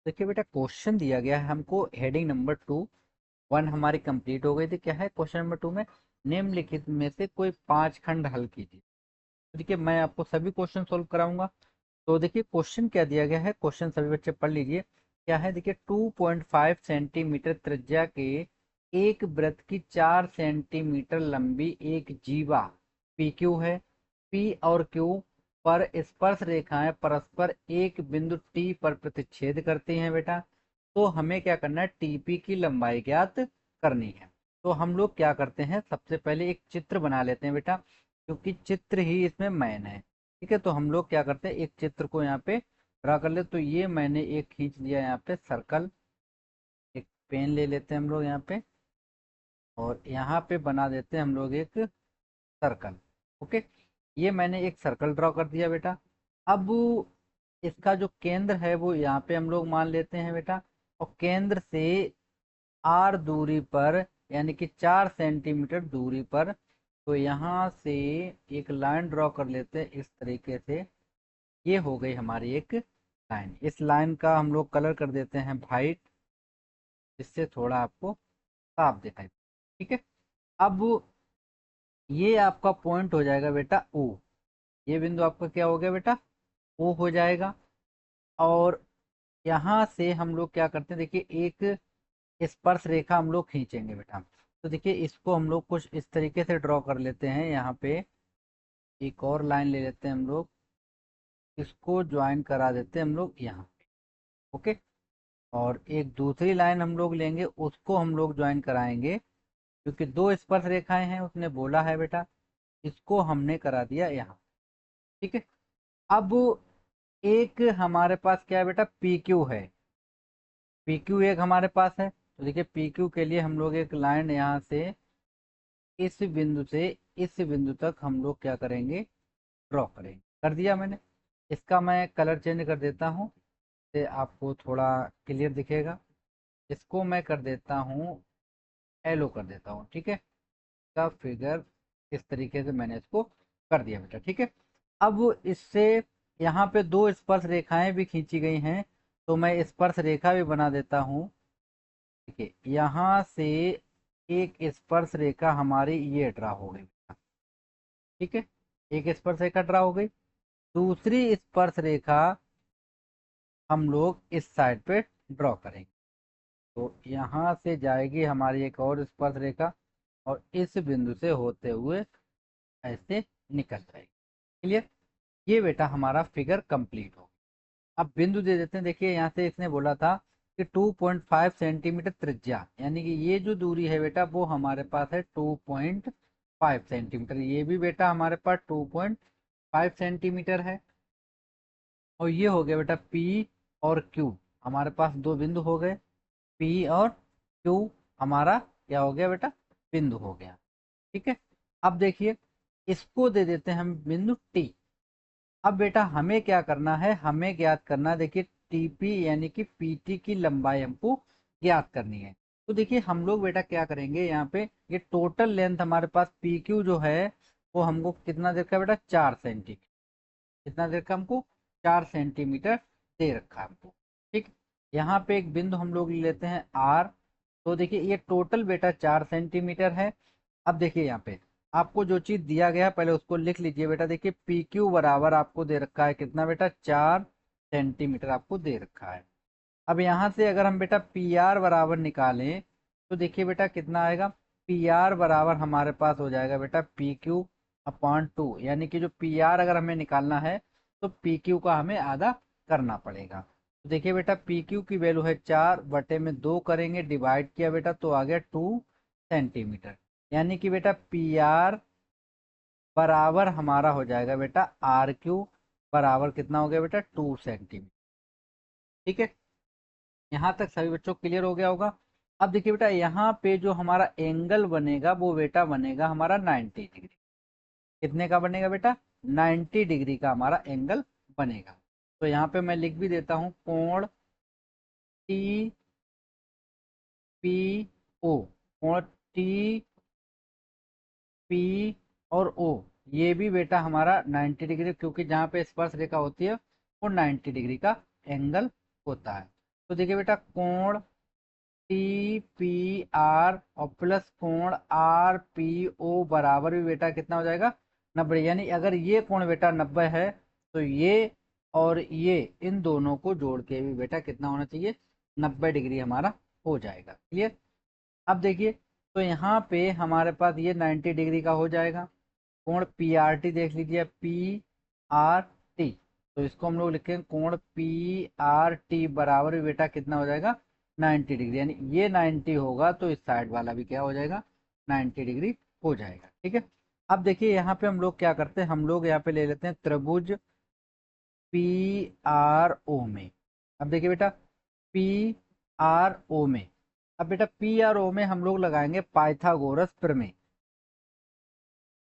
देखिए बेटा, क्वेश्चन दिया गया है हमको, हेडिंग नंबर 1 हमारी कंप्लीट हो गई थी। क्या है क्वेश्चन नंबर 2 में? निम्नलिखित में से कोई 5 खंड हल कीजिए। तो देखिए, मैं आपको सभी क्वेश्चन सोल्व कराऊंगा। तो देखिए क्वेश्चन क्या दिया गया है, क्वेश्चन सभी बच्चे पढ़ लीजिए। क्या है? देखिए, 2.5 सेंटीमीटर त्रिज्या के एक वृत्त की 4 सेंटीमीटर लंबी एक जीवा पी क्यू है। पी और क्यू पर स्पर्श रेखाएं परस्पर एक बिंदु टी पर प्रतिच्छेद करती हैं बेटा। तो हमें क्या करना है? टीपी की लंबाई ज्ञात करनी है। तो हम लोग क्या करते हैं, सबसे पहले एक चित्र बना लेते हैं बेटा, क्योंकि चित्र ही इसमें मेन है। ठीक है, तो हम लोग क्या करते हैं, एक चित्र को यहाँ पे ड्रा कर ले। तो ये मैंने एक खींच दिया यहाँ पे सर्कल। एक पेन ले लेते हैं हम लोग यहाँ पे, और यहाँ पे बना देते हैं हम लोग एक सर्कल। ओके, ये मैंने एक सर्कल ड्रॉ कर दिया बेटा। अब इसका जो केंद्र है वो यहाँ पे हम लोग मान लेते हैं बेटा, और केंद्र से आर दूरी पर, यानी कि 4 सेंटीमीटर दूरी पर, तो यहाँ से एक लाइन ड्रॉ कर लेते हैं इस तरीके से। ये हो गई हमारी एक लाइन। इस लाइन का हम लोग कलर कर देते हैं वाइट, जिससे थोड़ा आपको साफ दिखाई। ठीक है, अब ये आपका पॉइंट हो जाएगा बेटा ओ। ये बिंदु आपका क्या हो गया बेटा? ओ हो जाएगा। और यहाँ से हम लोग क्या करते हैं, देखिए एक स्पर्श रेखा हम लोग खींचेंगे बेटा। तो देखिए, इसको हम लोग कुछ इस तरीके से ड्रॉ कर लेते हैं। यहाँ पे एक और लाइन ले लेते हैं हम लोग, इसको ज्वाइन करा देते हैं हम लोग यहाँ पे। ओके, और एक दूसरी लाइन हम लोग लेंगे, उसको हम लोग ज्वाइन कराएंगे, क्योंकि दो स्पर्श रेखाएं हैं उसने बोला है बेटा। इसको हमने करा दिया यहाँ। ठीक है, अब एक हमारे पास क्या है बेटा? पी क्यू है। पी क्यू एक हमारे पास है। तो देखिए, पी क्यू के लिए हम लोग एक लाइन यहाँ से इस बिंदु से इस बिंदु तक हम लोग क्या करेंगे? ड्रॉ करेंगे। कर दिया मैंने। इसका मैं कलर चेंज कर देता हूँ, से आपको थोड़ा क्लियर दिखेगा। इसको मैं कर देता हूँ, एलो कर देता हूँ। ठीक है, का फिगर इस तरीके से मैंने इसको कर दिया बेटा। ठीक है, अब इससे यहाँ पे दो स्पर्श रेखाएं भी खींची गई हैं, तो मैं स्पर्श रेखा भी बना देता हूँ। ठीक है, यहाँ से एक स्पर्श रेखा हमारी ये ड्रा हो गई। ठीक है, एक स्पर्श रेखा ड्रा हो गई। दूसरी स्पर्श रेखा हम लोग इस साइड पे ड्रॉ करेंगे। तो यहाँ से जाएगी हमारी एक और स्पर्श रेखा, और इस बिंदु से होते हुए ऐसे निकल जाएगी। क्लियर? ये बेटा हमारा फिगर कंप्लीट हो। अब बिंदु दे देते हैं। देखिए, यहाँ से इसने बोला था कि 2.5 सेंटीमीटर त्रिज्या, यानी कि ये जो दूरी है बेटा वो हमारे पास है 2.5 सेंटीमीटर। ये भी बेटा हमारे पास 2.5 सेंटीमीटर है। और ये हो गया बेटा पी और क्यू। हमारे पास दो बिंदु हो गए, पी और क्यू हमारा क्या हो गया बेटा? बिंदु हो गया। ठीक है, अब देखिए, इसको दे देते हैं हम बिंदु टी। अब बेटा हमें क्या करना है? हमें ज्ञात करना है, देखिए टीपी यानी कि पीटी की लंबाई हमको ज्ञात करनी है। तो देखिए, हम लोग बेटा क्या करेंगे, यहाँ पे ये टोटल लेंथ हमारे पास पी क्यू जो है वो हमको कितना देर का बेटा? 4 सेंटीमीटर। कितना देर का हमको? 4 सेंटीमीटर दे रखा है हमको। ठीक, यहाँ पे एक बिंदु हम लोग ले लेते हैं आर। तो देखिए, ये टोटल बेटा 4 सेंटीमीटर है। अब देखिए, यहाँ पे आपको जो चीज दिया गया है पहले उसको लिख लीजिए बेटा। देखिए, पी क्यू बराबर आपको दे रखा है कितना बेटा? 4 सेंटीमीटर आपको दे रखा है। अब यहाँ से अगर हम बेटा पी आर बराबर निकालें, तो देखिए बेटा कितना आएगा? पी आर बराबर हमारे पास हो जाएगा बेटा पी क्यू अपॉन 2, यानी कि जो पी आर अगर हमें निकालना है तो पी क्यू का हमें आधा करना पड़ेगा। तो देखिए बेटा, पी क्यू की वैल्यू है 4/2 करेंगे, डिवाइड किया बेटा तो आ गया 2 सेंटीमीटर। यानी कि बेटा पी आर बराबर हमारा हो जाएगा बेटा आर क्यू बराबर कितना हो गया बेटा? 2 सेंटीमीटर। ठीक है, यहाँ तक सभी बच्चों को क्लियर हो गया होगा। अब देखिए बेटा, यहाँ पे जो हमारा एंगल बनेगा वो बेटा बनेगा हमारा 90 डिग्री। कितने का बनेगा बेटा? 90 डिग्री का हमारा एंगल बनेगा। तो यहाँ पे मैं लिख भी देता हूँ, कोण टी पी ओ। कोण टी पी और ओ, ये भी बेटा हमारा 90 डिग्री, क्योंकि जहाँ पे स्पर्श रेखा होती है वो 90 डिग्री का एंगल होता है। तो देखिए बेटा कोण टी पी आर और प्लस कोण आर पी ओ बराबर भी बेटा कितना हो जाएगा 90। यानी अगर ये कोण बेटा 90 है तो ये और ये इन दोनों को जोड़ के भी बेटा कितना होना चाहिए 90 डिग्री हमारा हो जाएगा। क्लियर। अब देखिए तो यहाँ पे हमारे पास ये 90 डिग्री का हो जाएगा। कोण पी आर टी देख लीजिए, पी आर टी, तो इसको हम लोग लिखेंगे कोण पी आर टी बराबर भी बेटा कितना हो जाएगा 90 डिग्री। यानी ये 90 होगा तो इस साइड वाला भी क्या हो जाएगा 90 डिग्री हो जाएगा। ठीक है। अब देखिए यहाँ पे हम लोग क्या करते हैं, हम लोग यहाँ पे ले लेते हैं त्रिभुज पी आर ओ में। अब देखिए बेटा पी आर ओ में, अब बेटा पी आर ओ में हम लोग लगाएंगे पाइथागोरस प्रमेय।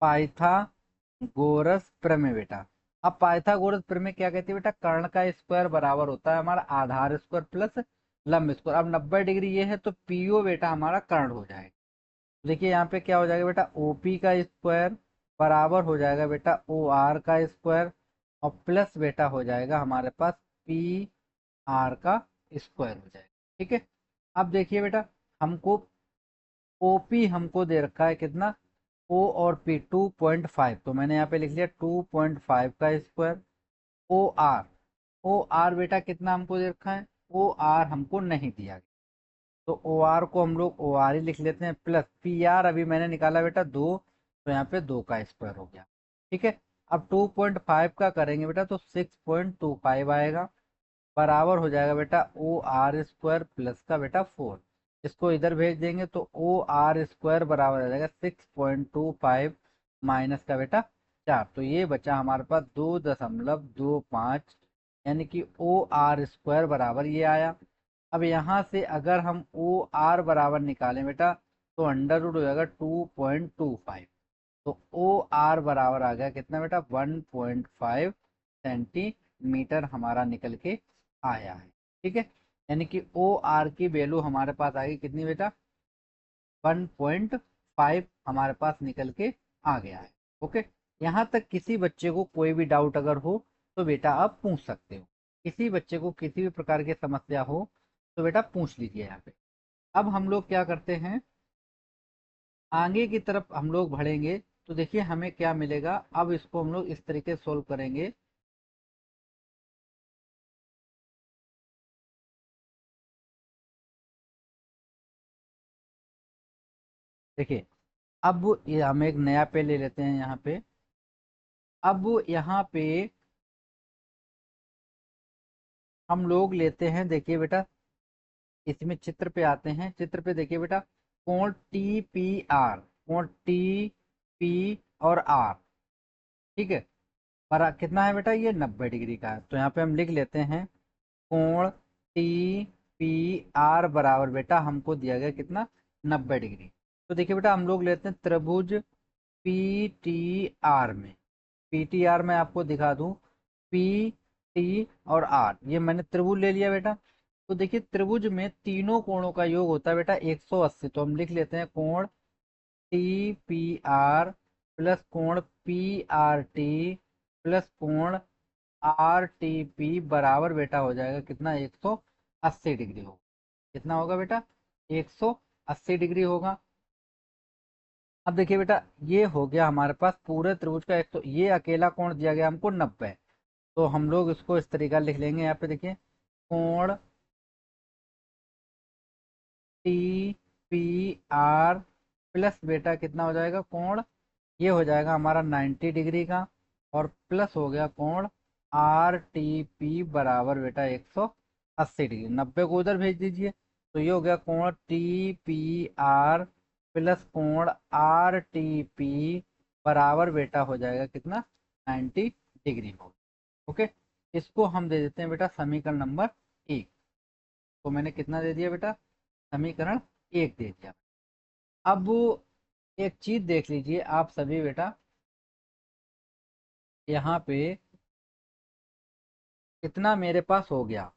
पाइथागोरस प्रमेय बेटा, अब पाइथागोरस प्रमेय क्या कहती है बेटा, कर्ण का स्क्वायर बराबर होता है हमारा आधार स्क्वायर प्लस लंब स्क्वायर। अब 90 डिग्री ये है तो पीओ बेटा हमारा कर्ण हो जाएगा। देखिए यहाँ पे क्या हो जाएगा बेटा, ओपी का स्क्वायर बराबर हो जाएगा बेटा ओ आर का स्क्वायर और प्लस बेटा हो जाएगा हमारे पास पी आर का स्क्वायर हो जाएगा। ठीक है। अब देखिए बेटा हमको ओपी हमको दे रखा है कितना, ओ और पी 2.5, तो मैंने यहाँ पे लिख लिया 2.5 का square. O R, O R बेटा कितना हमको दे रखा है, ओ आर हमको नहीं दिया गया तो ओ आर को हम लोग ओ आर ही लिख लेते हैं, प्लस पी आर अभी मैंने निकाला बेटा 2, तो यहाँ पे 2 का स्क्वायर हो गया। ठीक है। अब 2.5 का करेंगे बेटा तो 6.25 आएगा, बराबर हो जाएगा बेटा ओ आर स्क्वायर प्लस का बेटा 4। इसको इधर भेज देंगे तो ओ आर स्क्वायर बराबर आ जाएगा 6.25 माइनस का बेटा 4, तो ये बचा हमारे पास 2.25, यानी कि ओ आर स्क्वायर बराबर ये आया। अब यहाँ से अगर हम ओ आर बराबर निकालें बेटा तो अंडर रूट हो जाएगा 2.25, तो ओ आर बराबर आ गया कितना बेटा 1.5 सेंटीमीटर हमारा निकल के आया है। ठीक है। यानी कि ओ आर की वैल्यू हमारे पास आ गई कितनी बेटा 1.5 हमारे पास निकल के आ गया है। ओके। यहाँ तक किसी बच्चे को कोई भी डाउट अगर हो तो बेटा आप पूछ सकते हो, किसी बच्चे को किसी भी प्रकार की समस्या हो तो बेटा पूछ लीजिए यहाँ पे। अब हम लोग क्या करते हैं, आगे की तरफ हम लोग बढ़ेंगे तो देखिए हमें क्या मिलेगा। अब इसको हम लोग इस तरीके से सोल्व करेंगे। देखिए अब ये हम एक नया पे ले लेते हैं यहाँ पे। अब यहाँ पे हम लोग लेते हैं, देखिए बेटा इसमें चित्र पे आते हैं, चित्र पे देखिए बेटा कोण टी पी आर, कोण टी पी और आर, ठीक है, पर कितना है बेटा ये 90 डिग्री का है। तो यहाँ पे हम लिख लेते हैं कोण टी पी आर बराबर बेटा हमको दिया गया कितना 90 डिग्री। तो देखिए बेटा हम लोग लेते हैं त्रिभुज पी टी आर में, पी टी आर में आपको दिखा दूं पी टी और आर, ये मैंने त्रिभुज ले लिया बेटा। तो देखिए त्रिभुज में तीनों कोणों का योग होता है बेटा 180, तो हम लिख लेते हैं कोण टी पी आर प्लस कोण पी आर टी प्लस कोण आर टी पी बराबर बेटा हो जाएगा कितना 180 डिग्री होगा। कितना होगा बेटा 180 डिग्री होगा। अब देखिए बेटा ये हो गया हमारे पास पूरे त्रिभुज का एक, तो ये अकेला कोण दिया गया हमको 90, तो हम लोग इसको इस तरीका लिख लेंगे। यहाँ पे देखिए कोण टी पी आर प्लस बेटा कितना हो जाएगा कोण, ये हो जाएगा हमारा 90 डिग्री का, और प्लस हो गया कोण आर टी पी बराबर बेटा 180 डिग्री। 90 को उधर भेज दीजिए तो ये हो गया कोण टी पी आर प्लस कोण आर टी पी बराबर बेटा हो जाएगा कितना 90 डिग्री हो। ओके। इसको हम दे देते हैं बेटा समीकरण नंबर 1। तो मैंने कितना दे दिया बेटा समीकरण 1 दे दिया। अब एक चीज देख लीजिए आप सभी बेटा, यहाँ पे कितना मेरे पास हो गया।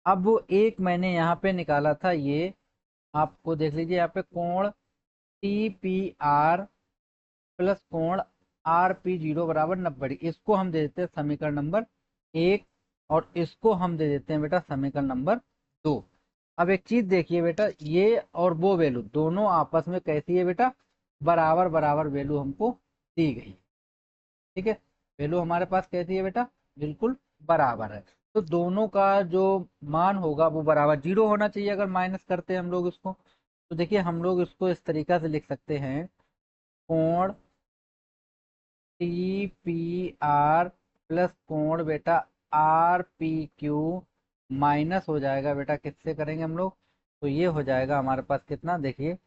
अब एक मैंने यहाँ पे निकाला था, ये आपको देख लीजिए यहाँ पे कोण टी पी आर प्लस कोण आर पी जीरो बराबर 90, इसको हम दे देते हैं समीकरण नंबर 1 और इसको हम दे देते हैं बेटा समीकरण नंबर 2। अब एक चीज देखिए बेटा, ये और वो वैल्यू दोनों आपस में कैसी है बेटा, बराबर बराबर वैल्यू हमको दी गई। ठीक है, वैल्यू हमारे पास कैसी है बेटा, बिल्कुल बराबर है। तो दोनों का जो मान होगा वो बराबर जीरो होना चाहिए अगर माइनस करते हैं हम लोग इसको। तो देखिए हम लोग इसको इस तरीका से लिख सकते हैं, कोण टी पी आर प्लस कोण बेटा आर पी क्यू माइनस हो जाएगा बेटा, किससे करेंगे हम लोग, तो ये हो जाएगा हमारे पास कितना, देखिए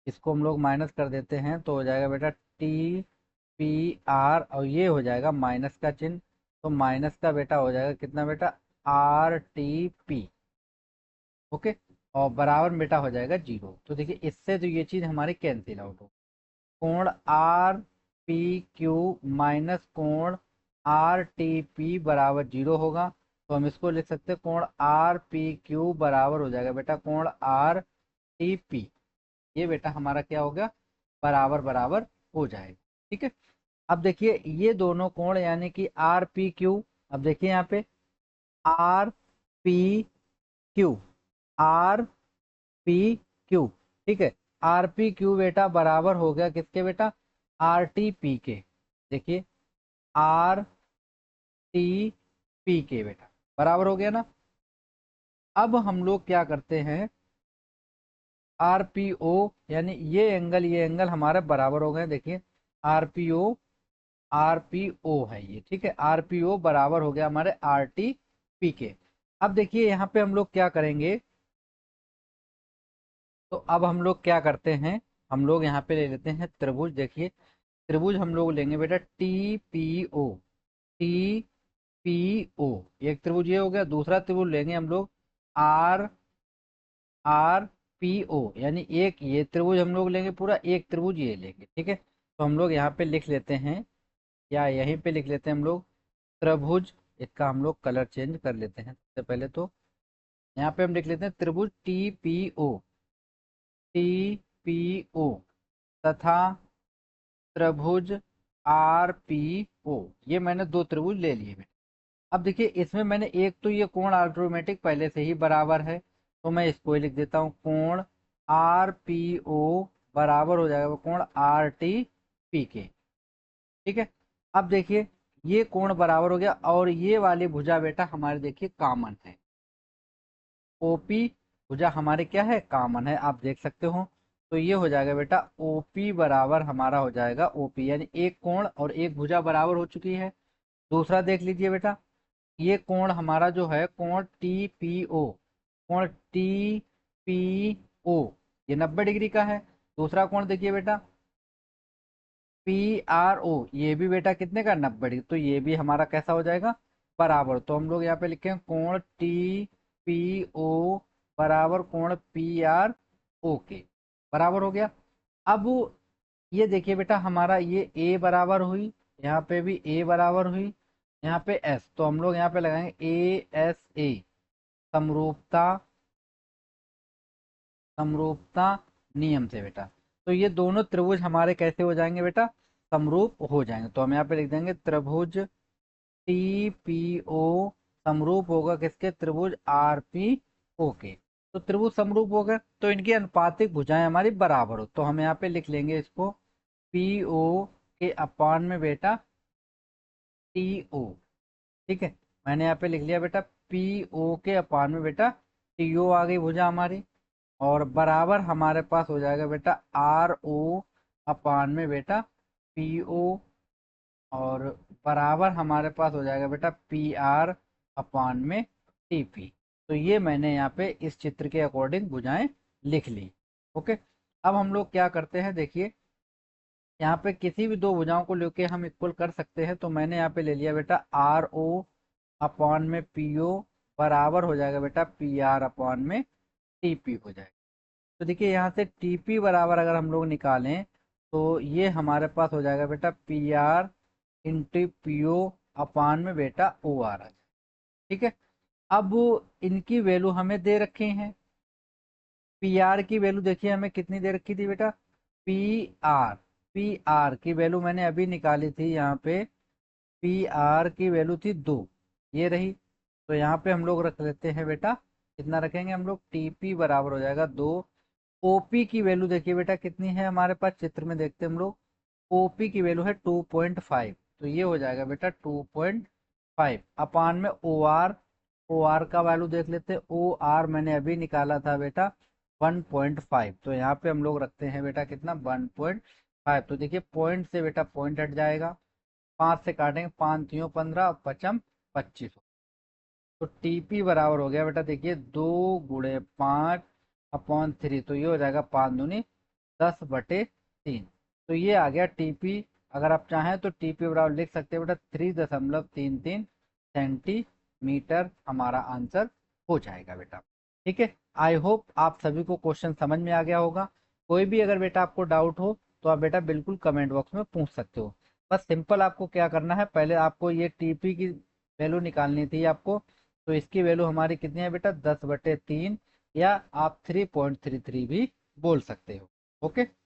इसको हम लोग माइनस कर देते हैं तो हो जाएगा बेटा टी पी आर, और ये हो जाएगा माइनस का चिन्ह, तो माइनस का बेटा हो जाएगा कितना बेटा, आर टी पी। ओके, और बराबर बेटा हो जाएगा जीरो। तो देखिए इससे तो ये चीज हमारी कैंसिल आउट हो, कोण आर पी क्यू माइनस कोण आर टी पी बराबर जीरो होगा। तो हम इसको लिख सकते हैं कोण आर पी क्यू बराबर हो जाएगा बेटा कोण आर टी पी। ये बेटा हमारा क्या हो गया, बराबर बराबर हो जाएगा। ठीक है, अब देखिए ये दोनों कोण यानी कि आर पी क्यू, अब देखिए यहाँ पे R P Q, R P Q, ठीक है, आर पी क्यू बेटा बराबर हो गया किसके बेटा, आर टी पी के। देखिए आर टी पी के बेटा बराबर हो गया ना। अब हम लोग क्या करते हैं, आर पी ओ यानी ये एंगल हमारे बराबर हो गए। देखिए R P O, R P O है ये, ठीक है, आर पी ओ बराबर हो गया हमारे आर टी पी के। अब देखिए यहाँ पे हम लोग क्या करेंगे, तो अब हम लोग क्या करते हैं, हम लोग यहाँ पे ले लेते हैं त्रिभुज। देखिए त्रिभुज हम लोग लेंगे बेटा T P O, T P O, एक त्रिभुज ये हो गया। दूसरा त्रिभुज लेंगे हम लोग आर आर पी ओ, यानी एक ये त्रिभुज हम लोग लेंगे पूरा, एक त्रिभुज ये लेंगे। ठीक है, तो हम लोग यहाँ पे लिख लेते हैं, या यहीं पे लिख लेते हैं हम लोग त्रिभुज, इसका हम लोग कलर चेंज कर लेते हैं। सबसे पहले तो यहाँ पे हम लिख लेते हैं त्रिभुज T P O, T P O तथा त्रिभुज आर पी ओ। ये मैंने दो त्रिभुज ले लिए। अब देखिए इसमें मैंने एक तो ये कोण ऑटोमेटिक पहले से ही बराबर है, तो मैं इसको ही लिख देता हूँ, कोण आर पी ओ बराबर हो जाएगा वो कोण आर टी पी के। ठीक है, अब देखिए ये कोण बराबर हो गया, और ये वाली भुजा बेटा हमारे देखिए कॉमन है, ओपी भुजा हमारे क्या है, कॉमन है, आप देख सकते हो। तो ये हो जाएगा बेटा ओपी बराबर हमारा हो जाएगा ओपी, यानी एक कोण और एक भुजा बराबर हो चुकी है। दूसरा देख लीजिए बेटा, ये कोण हमारा जो है कोण टी पी ओ, कोण टी पी ओ ये 90 डिग्री का है। दूसरा कोण देखिए बेटा पी आर ओ, ये भी बेटा कितने का, 90 डिग्री, तो ये भी हमारा कैसा हो जाएगा, बराबर। तो हम लोग यहाँ पे लिखे कोण टी पी ओ बराबर कोण पी आर ओ के, बराबर हो गया। अब ये देखिए बेटा हमारा ये ए बराबर हुई, यहाँ पे भी ए बराबर हुई, यहाँ पे एस, तो हम लोग यहाँ पे लगाएंगे ए एस ए, समरूपता, समरूपता नियम से बेटा। तो ये दोनों त्रिभुज हमारे कैसे हो जाएंगे बेटा, समरूप हो जाएंगे। तो हम यहाँ पे लिख देंगे त्रिभुज टी पी ओ समरूप होगा किसके, त्रिभुज आर पी ओ के। तो त्रिभुज समरूप हो गए तो इनकी अनुपातिक भुजाएं हमारी बराबर हो, तो हम यहाँ पे लिख लेंगे इसको पी ओ के अपान में बेटा टी ओ। ठीक है, मैंने यहाँ पे लिख लिया बेटा पी ओ के अपान में बेटा टी ओ आ गई भुजा हमारी, और बराबर हमारे पास हो जाएगा बेटा आर ओ अपान में बेटा पी ओ, और बराबर हमारे पास हो जाएगा बेटा पी आर अपान में टी पी। तो ये मैंने यहाँ पे इस चित्र के अकॉर्डिंग भुजाएं लिख ली। ओके, अब हम लोग क्या करते हैं, देखिए यहाँ पे किसी भी दो भुजाओं को लेके हम इक्वल कर सकते हैं। तो मैंने यहाँ पे ले लिया बेटा आर ओ अपॉन में पी ओ बराबर हो जाएगा बेटा पी आर अपॉन में टी पी हो जाएगा। तो देखिए यहाँ से टी पी बराबर अगर हम लोग निकालें तो ये हमारे पास हो जाएगा बेटा P R into P O upon में बेटा ओ आर आ जाए। ठीक है, अब इनकी वैल्यू हमें दे रखे हैं, पी आर की वैल्यू देखिए हमें कितनी दे रखी थी बेटा, पी आर, पी आर की वैल्यू मैंने अभी निकाली थी, यहाँ पे पी आर की वैल्यू थी 2, ये रही। तो यहाँ पे हम लोग रख लेते हैं बेटा कितना रखेंगे हम लोग, टीपी बराबर हो जाएगा 2। ओपी की वैल्यू देखिए बेटा कितनी है हमारे पास, चित्र में देखते हैं हम लोग। ओपी की वैल्यू है 2.5, तो ये हो जाएगा बेटा 2.5 अपान में ओ आर। ओ आर का वैल्यू देख लेते हैं, ओ आर मैंने अभी निकाला था बेटा 1.5, तो यहाँ पे हम लोग रखते हैं बेटा कितना 1.5। तो देखिए पॉइंट से बेटा पॉइंट हट जाएगा, 5 से काटेंगे, 5 3 15, पचम 25। तो टीपी बराबर हो गया बेटा देखिए 2 × 5/3, तो ये हो जाएगा 5×10/3। तो ये आ गया टीपी। अगर आप चाहें तो टीपी बराबर लिख सकते हैं बेटा 3.33 सेंटीमीटर, हमारा आंसर हो जाएगा बेटा। ठीक है, आई होप आप सभी को क्वेश्चन समझ में आ गया होगा। कोई भी अगर बेटा आपको डाउट हो तो आप बेटा बिल्कुल कमेंट बॉक्स में पूछ सकते हो। बस सिंपल आपको क्या करना है, पहले आपको ये टीपी की वैल्यू निकालनी थी आपको। तो इसकी वैल्यू हमारी कितनी है बेटा 10/3, या आप 3.33 भी बोल सकते हो। ओके।